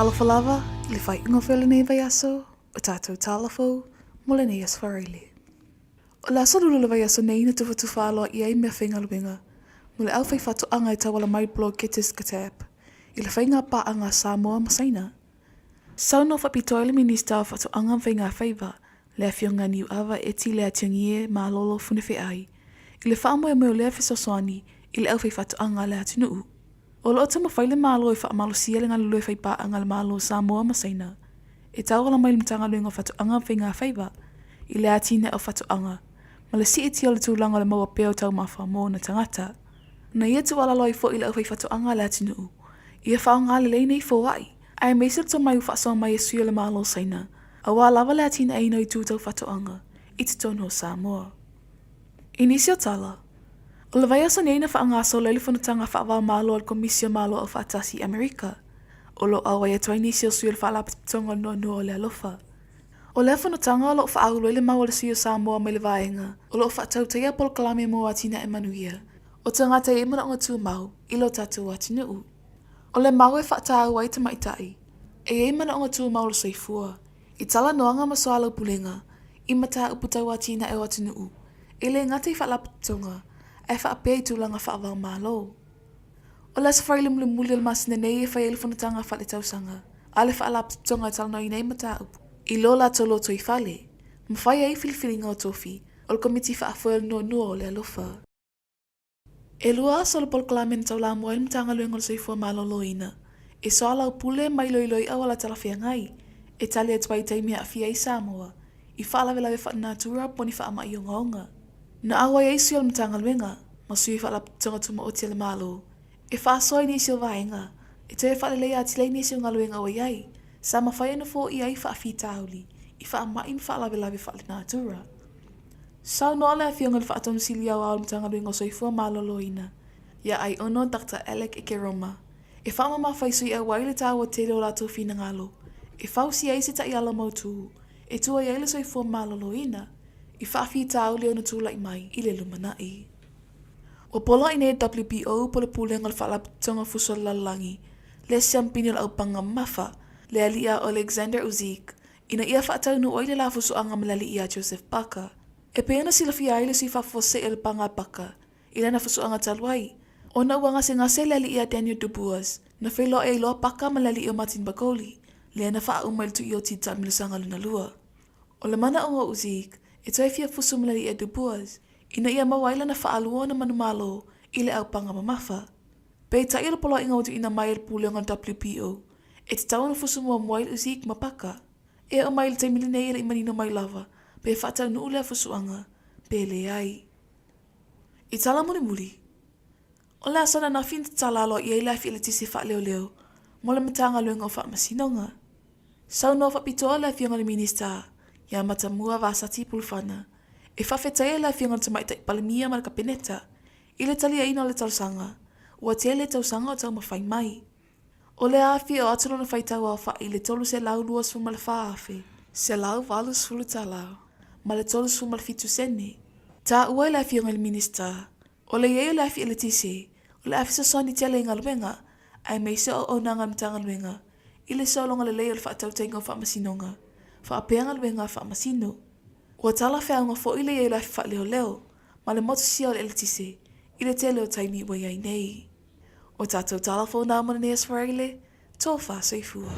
Tala falava, I le whai ingo while nei vai aso, o tātou tala fou, mole nei Aso Faraile. O la aso lulu le vai aso nei na tufa tufa aloa I ai mea whainga luenga, mole au whai whatu anga I tawala mai blo ketis katap, I le whainga pa anga Samoa masaina. Sau no whapitoa le minista o whatu anga whainga whaiva, le awhionga niu awa eti le ationgie ma lolo funewhi ai, I le whaamoe meo le awhisosoani, I le au whai whatu anga le atunuu. O lo tama whaile malo I wha malo sia le ngalo whai pa anga le malo Samoa masaina. E tauala mai le mtanga luenga whatu anga whainga whaiva, I le atine o whatu anga, ma le si eti o le tūlanga le maua peo tau mawha mō na tangata. Na ia tu ala loi fo I le au whai whatu anga le atunuu. Ia whaonga le lei nei fo wai, ai meisir to mai uwhasoa mai e suia le malo saina, a wā lava le atine eino I tūtau whatu anga, I te tono Samoa. Inisio tala, o le vai aso nei na whaangaso le whanatanga whaawao malo al komisio malo o whaatasi Amerika. O lo awa ia toa inisio sui le whaalapatonga no nua o le alofa. O le whanatanga o lo whaaulo le mau le sio Samoa mai le vaenga, o lo whaatautea pol kalame mo atina e manuia. O tangata e mana onga tū mau, I lo tatu atinuu. O le mau e whaatau ai te maitai, e mana onga tū mau le soifua. I tala noanga masoala pulenga, I mata uputau atina e o atinuu. E le ngata I whaalapatonga, e whaapea I tūlanga whaawao malo. O le Aso Faraile mule le masina nei e whai ele whanatanga whale tausanga, a le whaalapatonga tala no I nei mata upu. I lo la tolo to I whale, mawhai ei filifilinga o tofi, o le komiti whaafoel no nua o le alofa. E lua so le polkalamen tau la moa il mtanga luenga le soifua malo loina, e soa lau pule mai loiloi au ala talawhia ngai, e tali e tuai taimia a fia I Samoa, I whaalawe whaanatura poni whaama I onga. Na awa ei sio le mtanga luenga, ma sui whaalapatonga tuma o tia le malo, e whaasoa ni sio vaenga, e te whaalelei atilei ni sio ngaluenga o iai, sa mawhai anu fo I ai whaafi tauli, I whaama in whaalawe whaanatura. Sau no le awhionga le whaatonu sili au au mtanga luenga o soifua malo loina, ia ai ono Dr. Alec Ekeroma, e whaama mawhai sui au waile tāua tele o lato fina ngalo, e whausi ai se ta I ala mautu, e tua I aile soifua malo loina, I whaafi tauli o na tūla I mai I le lumanai. O pola I ne WPO po le pūlenga le whaalapatonga fuso lalangi, le siampini le au panga mafa, le alia o Alexander Uzik, ina ia whaatau nu oile la fuso anga malali ia Joseph Parker. E peana sila fia ile si whafose el panga Parker, ila na fuso anga talwai, o na wanga se ngase lali ia Daniel Dubois, na whailo e loa Parker malali o Martin Bagoli, le na wha umail tu io tita milusanga luna lua. O le mana onga Uzik, e toi fia fuso malali e Dubois, ina ia mawaila na whaalua na manumalo, ile au panga mamafa. Pei ta ila polo inga utu ina mai el pūlenga WPO, e te tawana fuso mua mwail Uzik mapaka, e o mail te miline ila imanino mai lava, pe whaatau nu ulea fusuanga, pe le ai. I tala muli. O lea sana na finta tala alo I eila fi ele tisi wha leo leo, mo le matanga luenga o wha masinonga. Sau no wha pitoa lea fionga le minista, ia mata mua vasati pulfana, e whawhetai lea fionga le tamaita I palimia ma le kapeneta, I le talia ina le tausanga, ua te le tausanga o tau mawhai mai. O le afi o atalo na whaitau au wha I le tolu se lau luas fu ma le wha afi, se lau valus fulu ta lau. Ma le tolu su mal fitu sene. Ta ua le afionga le minista. O le yeo le afi ele tise. O le afi sa soni tia le ingaluenga. Ai meise o onanga mtanga luenga. Ile sa longa le leo le whaatau tenga o wha masinonga. Wha apeanga luenga wha masino. Ua tala whiaunga fo ile yeo le afi wha leo leo. Ma le motu sia o le ele tise. Ile te leo taimi ua iai nei. O tātou tala fo nā mana ne Aso Faraile. Tō wha soifua.